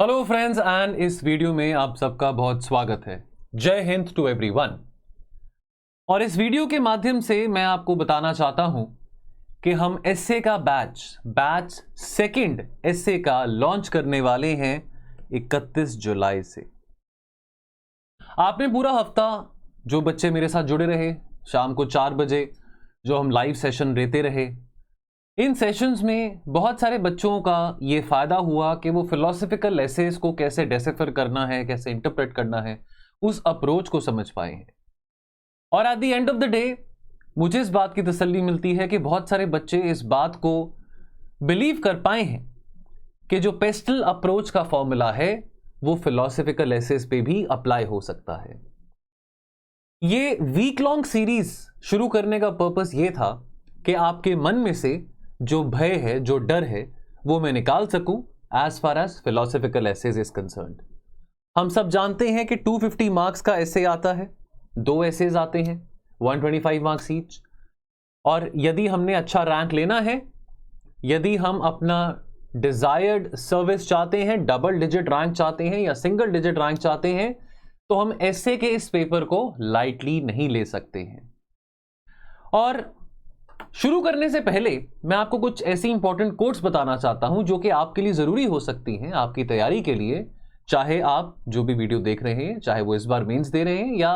Hello friends and इस video में आप सबका बहुत स्वागत है। जय हिंद टू एवरीवन। और इस वीडियो के माध्यम से मैं आपको बताना चाहता हूं कि हम एसए का बैच सेकंड एसए का लॉन्च करने वाले हैं 31 जुलाई से। आपने पूरा हफ्ता जो बच्चे मेरे साथ जुड़े रहे, शाम को 4 बजे जो हम लाइव सेशन देते रहे, इन सेशंस में बहुत सारे बच्चों का ये फायदा हुआ कि वो फिलोसफिकल एसेस को कैसे डेसिफर करना है, कैसे इंटरप्रेट करना है, उस अप्रोच को समझ पाए हैं। और at the end of the day मुझे इस बात की तसल्ली मिलती है कि बहुत सारे बच्चे इस बात को बिलीव कर पाए हैं कि जो पेस्टल अप्रोच का फॉर्मूला है वो फिलोसफिकल एसेस पे भी अप्लाई हो सकता है। ये वीक लॉन्ग सीरीज शुरू करने का पर्पस ये था कि आपके मन में से जो भय है, जो डर है, वो मैं निकाल सकूं as far as philosophical essays is concerned. हम सब जानते हैं कि 250 मार्क्स का एसे आता है, 2 एसेज आते हैं, 125 मार्क्स ईच। और यदि हमने अच्छा रैंक लेना है, यदि हम अपना डिजायर्ड सर्विस चाहते हैं, डबल डिजिट रैंक चाहते हैं या सिंगल डिजिट रैंक चाहते हैं, तो हम एसे के इस पेपर को लाइटली नहीं ले सकते हैं। और शुरू करने से पहले मैं आपको कुछ ऐसी इंपॉर्टेंट कोट्स बताना चाहता हूं जो कि आपके लिए जरूरी हो सकती हैं आपकी तैयारी के लिए, चाहे आप जो भी वीडियो देख रहे हैं, चाहे वो इस बार मेंस दे रहे हैं या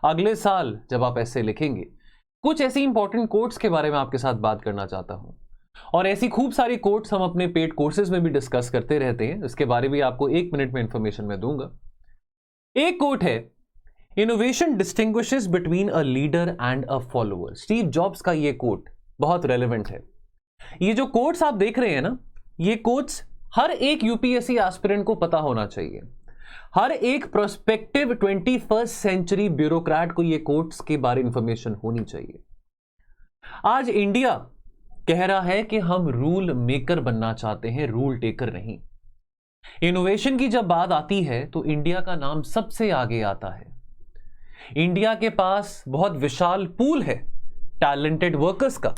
अगले साल जब आप ऐसे लिखेंगे। कुछ ऐसी इंपॉर्टेंट कोट्स के बारे में आपके साथ बात करना चाहता हूं। और ऐसी खूब सारी कोट्स हम अपने पेड कोर्सेज में भी डिस्कस करते रहते हैं, इसके बारे में आपको 1 मिनट में इंफॉर्मेशन मैं दूंगा। एक कोट है, innovation distinguishes between a leader and a follower. Steve jobs का ये कोट बहुत रेलेवेंट है। ये जो कोट्स आप देख रहे हैं ना, ये कोट्स हर एक यूपीएससी एस्पिरेंट को पता होना चाहिए। हर एक प्रोस्पेक्टिव 21st सेंचुरी ब्यूरोक्रेट को ये कोट्स के बारे इंफॉर्मेशन होनी चाहिए। आज इंडिया कह रहा है कि हम रूल मेकर बनना चाहते हैं, रूल टेकर नहीं। इनोवेशन की जब बात आती है तो इंडिया का नाम सबसे आगे आता है। इंडिया के पास बहुत विशाल पूल है टैलेंटेड वर्कर्स का,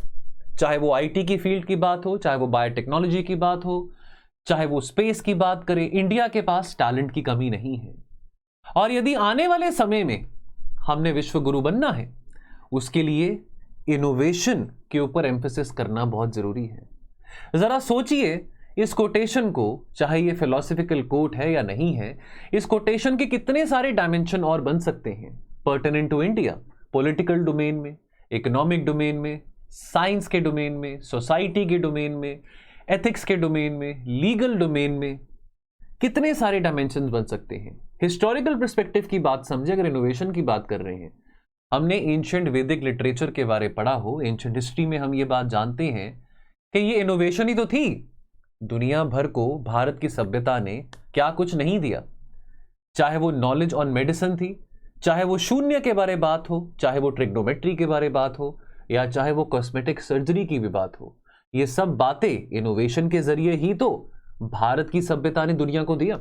चाहे वो आईटी की फील्ड की बात हो, चाहे वो बायोटेक्नोलॉजी की बात हो, चाहे वो स्पेस की बात करें। इंडिया के पास टैलेंट की कमी नहीं है। और यदि आने वाले समय में हमने विश्व गुरु बनना है, उसके लिए इनोवेशन के ऊपर एम्फेसिस करना बहुत जरूरी है। जरा सोचिए इस कोटेशन को, चाहे ये फिलोसफिकल कोट है या नहीं है, इस कोटेशन के कितने सारे डायमेंशन और बन सकते हैं pertinent to India. Political domain में, इकोनॉमिक डोमेन में, साइंस के डोमेन में, सोसाइटी के डोमेन में, एथिक्स के डोमेन में, लीगल डोमेन में, कितने सारे डायमेंशंस बन सकते हैं। हिस्टोरिकल पर्सपेक्टिव की बात समझे, अगर इनोवेशन की बात कर रहे हैं, हमने एंशिएंट वैदिक लिटरेचर के बारे में पढ़ा हो, एंशिएंट हिस्ट्री में हम ये बात जानते हैं कि ये इनोवेशन ही तो थी। दुनिया भर को भारत की सभ्यता ने क्या कुछ नहीं दिया, चाहे वो नॉलेज ऑन मेडिसिन थी, चाहे वो शून्य के बारे बात हो, चाहे वो ट्रिग्नोमेट्री के बारे बात हो, या चाहे वो कॉस्मेटिक सर्जरी की भी बात हो। ये सब बातें इनोवेशन के जरिए ही तो भारत की सभ्यता ने दुनिया को दिया।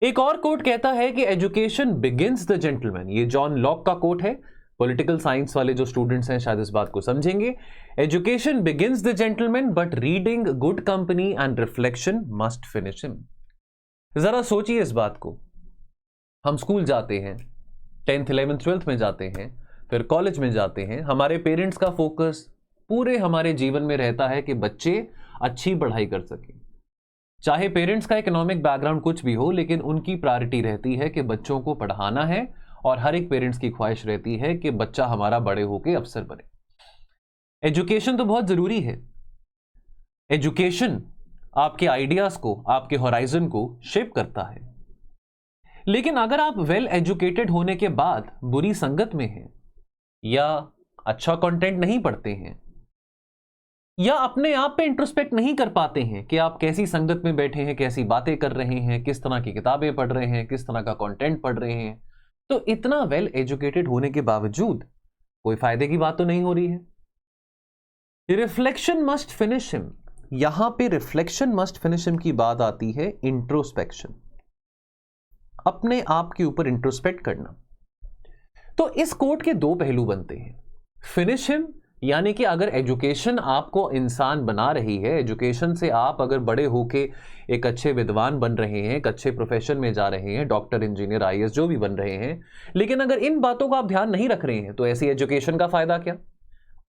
एक और कोट कहता है कि एजुकेशन बिगिंस द जेंटलमैन। ये जॉन लॉक का कोट है। पॉलिटिकल साइंस वाले जो स्टूडेंट्स हैं शायद इस बात को समझेंगे। Education begins the gentleman but reading good company and reflection must finish him. जरा सोचिए इस बात को। हम स्कूल जाते हैं, 10th 11th 12th में जाते हैं, फिर कॉलेज में जाते हैं। हमारे पेरेंट्स का फोकस पूरे हमारे जीवन में रहता है कि बच्चे अच्छी पढ़ाई कर सकें। चाहे पेरेंट्स का इकोनॉमिक बैकग्राउंड कुछ भी हो, लेकिन उनकी प्रायोरिटी रहती है कि बच्चों को पढ़ाना है। और हर एक पेरेंट्स की ख्वाहिश रहती है कि बच्चा हमारा बड़े होकर अफसर बने। एजुकेशन तो बहुत जरूरी है। एजुकेशन आपके आइडियाज को, आपके होराइजन को शेप करता है। लेकिन अगर आप वेल एजुकेटेड होने के बाद बुरी संगत में हैं, या अच्छा कंटेंट नहीं पढ़ते हैं, या अपने आप पे इंट्रोस्पेक्ट नहीं कर पाते हैं कि आप कैसी संगत में बैठे हैं, कैसी बातें कर रहे हैं, किस तरह की किताबें पढ़ रहे हैं, किस तरह का कंटेंट पढ़ रहे हैं, तो इतना वेल एजुकेटेड होने के बावजूद कोई फायदे की बात तो नहीं हो रही है। Reflection must finish him. यहां पे रिफ्लेक्शन मस्ट फिनिश हिम की बात आती है इंट्रोस्पेक्शन, अपने आप के ऊपर इंट्रोस्पेक्ट करना। तो इस कोट के 2 पहलू बनते हैं। फिनिश हिम यानी कि अगर एजुकेशन आपको इंसान बना रही है, एजुकेशन से आप अगर बड़े होके एक अच्छे विद्वान बन रहे हैं, एक अच्छे प्रोफेशन में जा रहे हैं, डॉक्टर, इंजीनियर, आईएएस जो भी बन रहे हैं, लेकिन अगर इन बातों का आप ध्यान नहीं रख रहे हैं तो ऐसी एजुकेशन का फायदा क्या।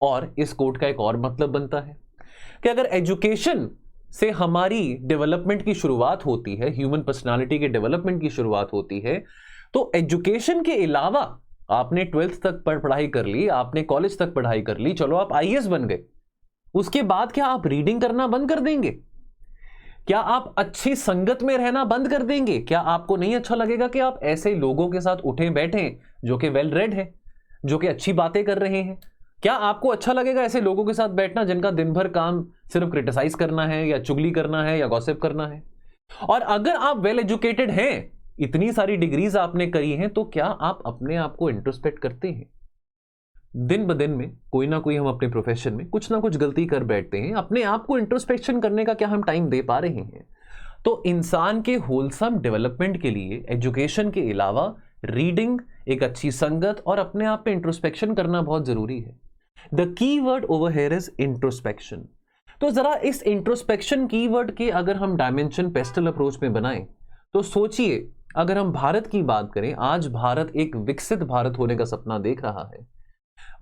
और इस कोट का एक और मतलब बनता है कि अगर एजुकेशन से हमारी डेवलपमेंट की शुरुआत होती है, ह्यूमन पर्सनालिटी के डेवलपमेंट की शुरुआत होती है, तो एजुकेशन के अलावा आपने 12th तक पढ़ाई कर ली, आपने कॉलेज तक पढ़ाई कर ली, चलो आप आईएएस बन गए, उसके बाद क्या आप रीडिंग करना बंद कर देंगे? क्या आप अच्छी संगत में रहना बंद कर देंगे? क्या आपको नहीं अच्छा लगेगा कि आप ऐसे लोगों के साथ उठें बैठें जो कि वेल रेड है, जो कि अच्छी बातें कर रहे हैं? क्या आपको अच्छा लगेगा ऐसे लोगों के साथ बैठना जिनका दिन भर काम सिर्फ क्रिटिसाइज करना है या चुगली करना है या गॉसिप करना है? और अगर आप वेल एजुकेटेड हैं, इतनी सारी डिग्रीज आपने करी हैं, तो क्या आप अपने आप को इंट्रोस्पेक्ट करते हैं? दिन ब दिन में कोई ना कोई हम अपने प्रोफेशन में कुछ ना कुछ गलती कर बैठते हैं, अपने आप को इंट्रोस्पेक्शन करने का क्या हम टाइम दे पा रहे हैं? तो इंसान के होलसम डेवलपमेंट के लिए एजुकेशन के अलावा रीडिंग, एक अच्छी संगत और अपने आप पे इंट्रोस्पेक्शन करना बहुत जरूरी है। The key word over here is introspection. तो जरा इस इंट्रोस्पेक्शन की वर्ड के अगर हम डायमेंशन पेस्टल अप्रोच में बनाएं, तो सोचिए अगर हम भारत की बात करें, आज भारत एक विकसित भारत होने का सपना देख रहा है।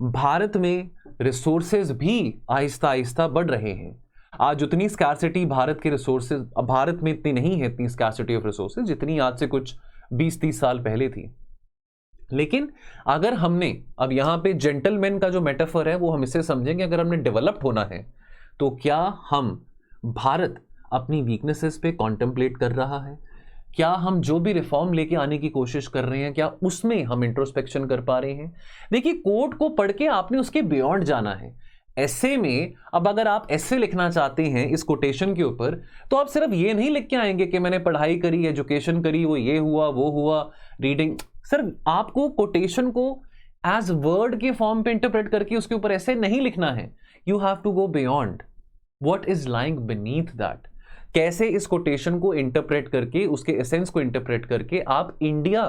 भारत में रिसोर्सेज भी आहिस्ता आहिस्ता बढ़ रहे हैं। आज उतनी स्कैर्सिटी भारत के रिसोर्सेज, भारत में इतनी नहीं है, इतनी स्कैर्सिटी ऑफ रिसोर्सेज जितनी आज से कुछ 20-30 साल पहले थी। लेकिन अगर हमने, अब यहां पे जेंटलमैन का जो मेटाफर है वो हम इसे समझेंगे, अगर हमने डेवलप्ड होना है तो क्या हम, भारत अपनी वीकनेसेस पे कॉन्टेम्पलेट कर रहा है? क्या हम जो भी रिफॉर्म लेके आने की कोशिश कर रहे हैं, क्या उसमें हम इंट्रोस्पेक्शन कर पा रहे हैं? देखिए, कोर्ट को पढ़ के आपने उसके बियॉन्ड जाना है। ऐसे में अब अगर आप ऐसे लिखना चाहते हैं इस कोटेशन के ऊपर, तो आप सिर्फ ये नहीं लिख के आएंगे कि मैंने पढ़ाई करी, एजुकेशन करी, वो ये हुआ, वो हुआ, रीडिंग। सिर्फ आपको कोटेशन को एज वर्ड के फॉर्म पे इंटरप्रेट करके उसके ऊपर ऐसे नहीं लिखना है। You have to go beyond what is lying beneath that. कैसे इस कोटेशन को इंटरप्रेट करके, उसके एसेंस को इंटरप्रेट करके आप इंडिया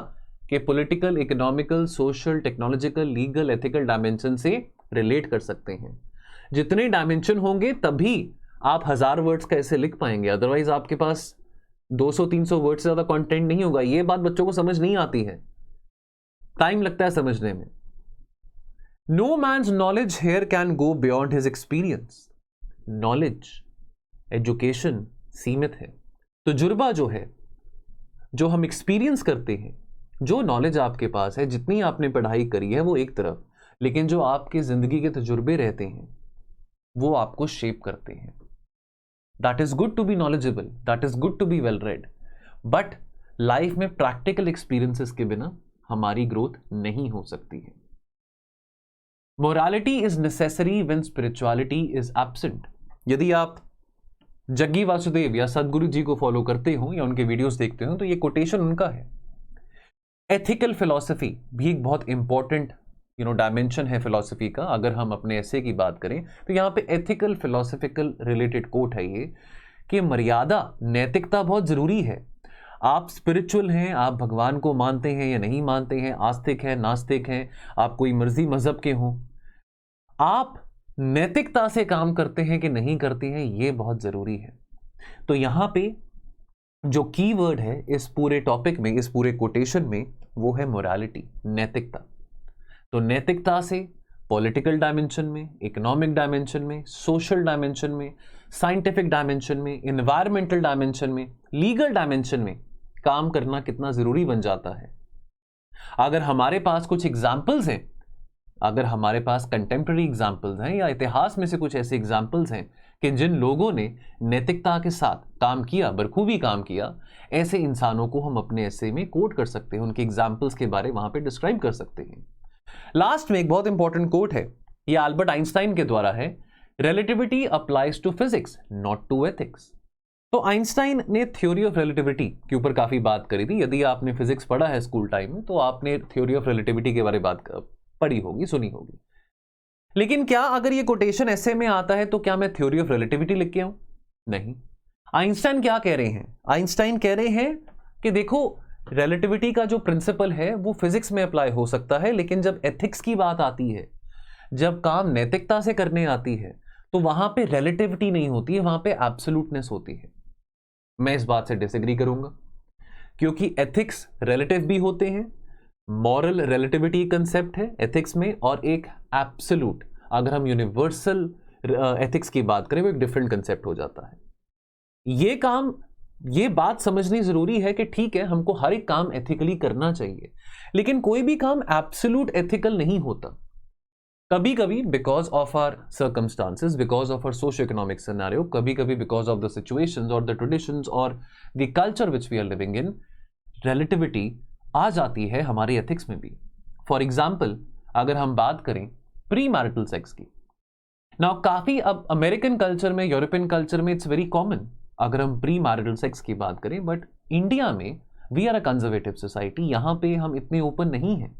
के political, economical, social, technological, legal, ethical dimension से रिलेट कर सकते हैं। जितने डायमेंशन होंगे तभी आप 1000 वर्ड्स का ऐसे लिख पाएंगे, अदरवाइज आपके पास 200-300 वर्ड से ज्यादा कंटेंट नहीं होगा। ये बात बच्चों को समझ नहीं आती है, टाइम लगता है समझने में। No man's knowledge here can go beyond his experience. Knowledge, education सीमित है। तजुर्बा जो है, जो हम एक्सपीरियंस करते हैं, जो नॉलेज आपके पास है, जितनी आपने पढ़ाई करी है वो एक तरफ, लेकिन जो आपके जिंदगी के तजुर्बे रहते हैं वो आपको शेप करते हैं। That is good to be knowledgeable, that is good to be well read, but life में प्रैक्टिकल एक्सपीरियंसेस के बिना हमारी ग्रोथ नहीं हो सकती है। Morality is necessary when spirituality is absent. यदि आप जग्गी वासुदेव या सदगुरु जी को फॉलो करते हो या उनके वीडियोस देखते हो तो ये कोटेशन उनका है। एथिकल फिलॉसफी भी एक बहुत इंपॉर्टेंट डायमेंशन है फिलॉसफी का। अगर हम अपने ऐसे की बात करें तो यहाँ पे एथिकल फिलॉसफिकल रिलेटेड कोट है ये, कि मर्यादा, नैतिकता बहुत जरूरी है। आप स्पिरिचुअल हैं, आप भगवान को मानते हैं या नहीं मानते हैं, आस्तिक हैं, नास्तिक हैं, आप कोई मर्जी मजहब के हों, आप नैतिकता से काम करते हैं कि नहीं करते हैं, ये बहुत जरूरी है। तो यहां पे जो कीवर्ड है इस पूरे टॉपिक में, इस पूरे कोटेशन में, वो है मोरालिटी, नैतिकता। तो नैतिकता से पॉलिटिकल डायमेंशन में, इकोनॉमिक डायमेंशन में, सोशल डायमेंशन में, साइंटिफिक डायमेंशन में, इन्वायरमेंटल डायमेंशन में, लीगल डायमेंशन में काम करना कितना जरूरी बन जाता है। अगर हमारे पास कुछ एग्जाम्पल्स हैं, अगर हमारे पास कंटेम्प्रेरी एग्जाम्पल्स हैं या इतिहास में से कुछ ऐसे एग्जाम्पल्स हैं कि जिन लोगों ने नैतिकता के साथ काम किया, बखूबी काम किया, ऐसे इंसानों को हम अपने ऐसे में कोट कर सकते हैं, उनके एग्जाम्पल्स के बारे वहां पे डिस्क्राइब कर सकते हैं। लास्ट में एक बहुत इंपॉर्टेंट कोट है, यह अल्बर्ट आइंस्टाइन के द्वारा है, relativity applies to physics not to ethics. तो आइंस्टाइन ने थ्योरी ऑफ रिलेटिविटी के ऊपर काफी बात करी थी। यदि आपने फिजिक्स पढ़ा है स्कूल टाइम में तो आपने थ्योरी ऑफ रिलेटिविटी के बारे में बात पढ़ी होगी, सुनी होगी। लेकिन क्या अगर ये कोटेशन ऐसे में आता है तो क्या मैं थ्योरी ऑफ रिलेटिविटी लिख के आऊं? नहीं। आइंस्टाइन क्या कह रहे हैं? आइंस्टाइन कह रहे हैं कि देखो, रिलेटिविटी का जो प्रिंसिपल है वो फिजिक्स में अप्लाई हो सकता है, लेकिन जब एथिक्स की बात आती है, जब काम नैतिकता से करने आती है तो वहां पे रिलेटिविटी नहीं होती है, वहां पे एब्सोल्यूटनेस होती है। मैं इस बात से डिसएग्री करूंगा, क्योंकि एथिक्स रिलेटिव भी होते हैं। मॉरल रिलेटिविटी कंसेप्ट है एथिक्स में, और एक एब्सोल्यूट, अगर हम यूनिवर्सल एथिक्स की बात करें, वो एक डिफरेंट कंसेप्ट हो जाता है। ये बात समझनी जरूरी है कि ठीक है, हमको हर एक काम एथिकली करना चाहिए, लेकिन कोई भी काम एब्सोल्यूट एथिकल नहीं होता। कभी कभी because of our circumstances, because of our socio economic scenario, कभी कभी बिकॉज ऑफ द सिचुएशंस और द ट्रेडिशंस और the culture which we are living in, relativity आ जाती है हमारी एथिक्स में भी। फॉर एग्जाम्पल, अगर हम बात करें प्री मैरिटल सेक्स की, नाउ काफी अब अमेरिकन कल्चर में, यूरोपियन कल्चर में इट्स वेरी कॉमन अगर हम प्री मैरिटल सेक्स की बात करें, बट इंडिया में we are a conservative society, यहां पे हम इतने ओपन नहीं हैं।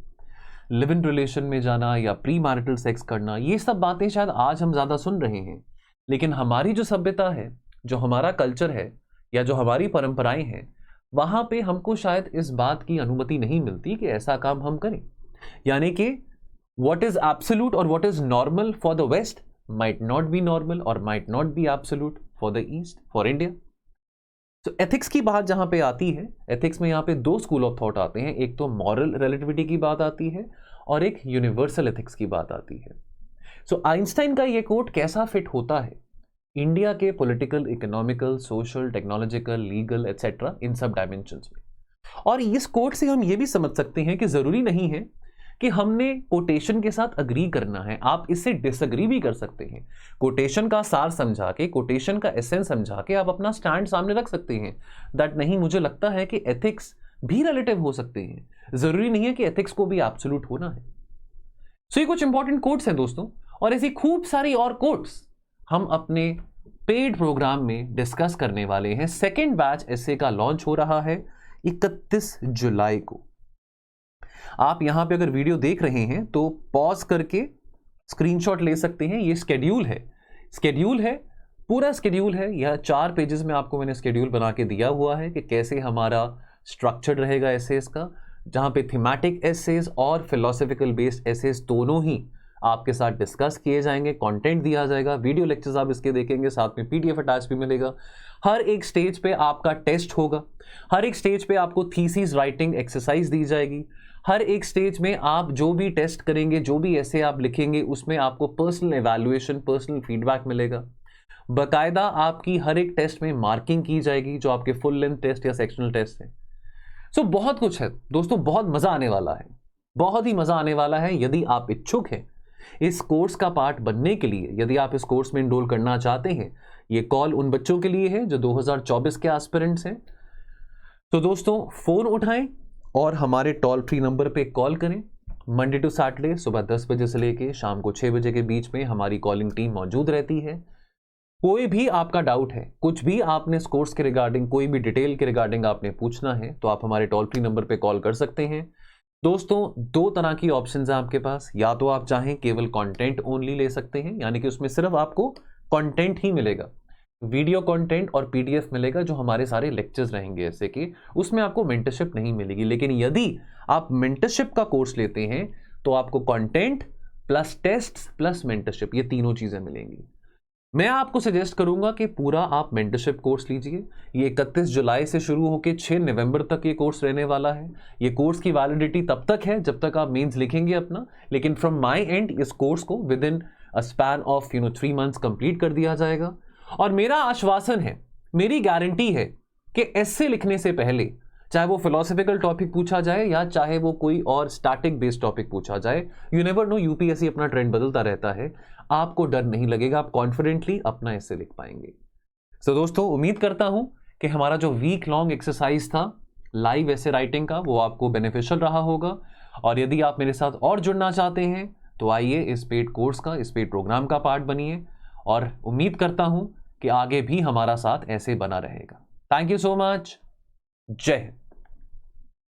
लिव इन रिलेशन में जाना या प्री मैरिटल सेक्स करना, ये सब बातें शायद आज हम ज्यादा सुन रहे हैं, लेकिन हमारी जो सभ्यता है, जो हमारा कल्चर है, या जो हमारी परंपराएं हैं, वहां पे हमको शायद इस बात की अनुमति नहीं मिलती कि ऐसा काम हम करें। यानी कि व्हाट इज एब्सोल्यूट और what is normal for the west might not be normal or might not be absolute for the East, for India. तो एथिक्स की बात जहां पे आती है, एथिक्स में यहां पे दो स्कूल ऑफ थॉट आते हैं, एक तो मॉरल रिलेटिविटी की बात आती है और एक यूनिवर्सल एथिक्स की बात आती है। सो आइंस्टाइन का ये कोट कैसा फिट होता है इंडिया के political, economical, social, technological, legal etcetera इन सब डायमेंशंस में। और इस कोट से हम ये भी समझ सकते हैं कि जरूरी नहीं है कि हमने कोटेशन के साथ अग्री करना है, आप इससे डिसअग्री भी कर सकते हैं। कोटेशन का सार समझा के, कोटेशन का एसेंस समझा के आप अपना स्टैंड सामने रख सकते हैं। दैट नहीं, मुझे लगता है कि एथिक्स भी रिलेटिव हो सकते हैं, जरूरी नहीं है कि एथिक्स को भी एब्सोल्यूट होना है। सो ये कुछ इंपॉर्टेंट कोट्स हैं दोस्तों, और ऐसी खूब सारी और कोट्स हम अपने पेड प्रोग्राम में डिस्कस करने वाले हैं। सेकेंड बैच एसे का लॉन्च हो रहा है 31 जुलाई को। आप यहां पे अगर वीडियो देख रहे हैं तो पॉज करके स्क्रीनशॉट ले सकते हैं। ये स्केड्यूल है, पूरा स्केड्यूल है। यह 4 पेजेस में आपको मैंने स्केड्यूल बना के दिया हुआ है कि कैसे हमारा स्ट्रक्चर रहेगा एसेस का, जहां पे थीमेटिक एसेस और फिलोसॉफिकल बेस्ड एसेस दोनों ही आपके साथ डिस्कस किए जाएंगे। कंटेंट दिया जाएगा, वीडियो लेक्चर्स आप इसके देखेंगे, साथ में पीडीएफ अटैच भी मिलेगा। हर एक स्टेज पे आपका टेस्ट होगा, हर एक स्टेज पे आपको थीसिस राइटिंग एक्सरसाइज दी जाएगी। हर एक स्टेज में आप जो भी टेस्ट करेंगे, जो भी ऐसे आप लिखेंगे, उसमें आपको पर्सनल एवैल्यूएशन, पर्सनल फीडबैक मिलेगा। बाकायदा आपकी हर एक टेस्ट में मार्किंग की जाएगी, जो आपके फुल लेंथ टेस्ट या सेक्शनल टेस्ट हैं। सो बहुत कुछ है दोस्तों, बहुत मजा आने वाला है, बहुत ही मजा आने वाला है। यदि आप इच्छुक हैं इस कोर्स का पार्ट बनने के लिए, यदि आप इस कोर्स में इनरोल करना चाहते हैं, ये कॉल उन बच्चों के लिए है जो 2024 के एस्पिरेंट्स हैं। तो दोस्तों फोन उठाएं और हमारे टोल फ्री नंबर पे कॉल करें। मंडे टू सैटरडे सुबह 10 बजे से लेके शाम को 6 बजे के बीच में हमारी कॉलिंग टीम मौजूद रहती है। कोई भी आपका डाउट है, कुछ भी आपने इस कोर्स के रिगार्डिंग, कोई भी डिटेल के रिगार्डिंग आपने पूछना है, तो आप हमारे टोल फ्री नंबर पे कॉल कर सकते हैं। दोस्तों 2 तरह की ऑप्शंस हैं आपके पास। या तो आप चाहें केवल कंटेंट ओनली ले सकते हैं, यानी कि उसमें सिर्फ आपको कंटेंट ही मिलेगा, वीडियो कंटेंट और पीडीएफ मिलेगा, जो हमारे सारे लेक्चर्स रहेंगे ऐसे कि उसमें आपको मेंटरशिप नहीं मिलेगी। लेकिन यदि आप मेंटरशिप का कोर्स लेते हैं तो आपको content plus test plus mentorship, ये तीनों चीजें मिलेंगी। मैं आपको सजेस्ट करूंगा कि पूरा आप मेंटरशिप कोर्स लीजिए। ये 31 जुलाई से शुरू होकर 6 नवंबर तक ये कोर्स रहने वाला है। ये कोर्स की वैलिडिटी तब तक है जब तक आप मेंस लिखेंगे अपना, लेकिन फ्रॉम माय एंड इस कोर्स को with in a span of 3 months complete कर दिया जाएगा। और मेरा आश्वासन है, मेरी गारंटी है कि एस्से लिखने से पहले, चाहे वो फिलोसॉफिकल टॉपिक पूछा जाए या चाहे वो कोई और स्टैटिक बेस्ड टॉपिक पूछा जाए, यू नेवर नो, यूपीएससी अपना ट्रेंड बदलता रहता है, आपको डर नहीं लगेगा, आप कॉन्फिडेंटली अपना एस्से लिख पाएंगे। तो दोस्तों उम्मीद करता हूं कि हमारा जो वीक लॉन्ग एक्सरसाइज था लाइव एस्से राइटिंग का, वो आपको बेनिफिशियल रहा होगा। और यदि आप मेरे साथ और जुड़ना चाहते हैं तो आइए इस पेड कोर्स का, इस पेड प्रोग्राम का पार्ट बनिए, और उम्मीद करता हूं कि आगे भी हमारा साथ ऐसे बना रहेगा। Thank you so much. जय हिंद।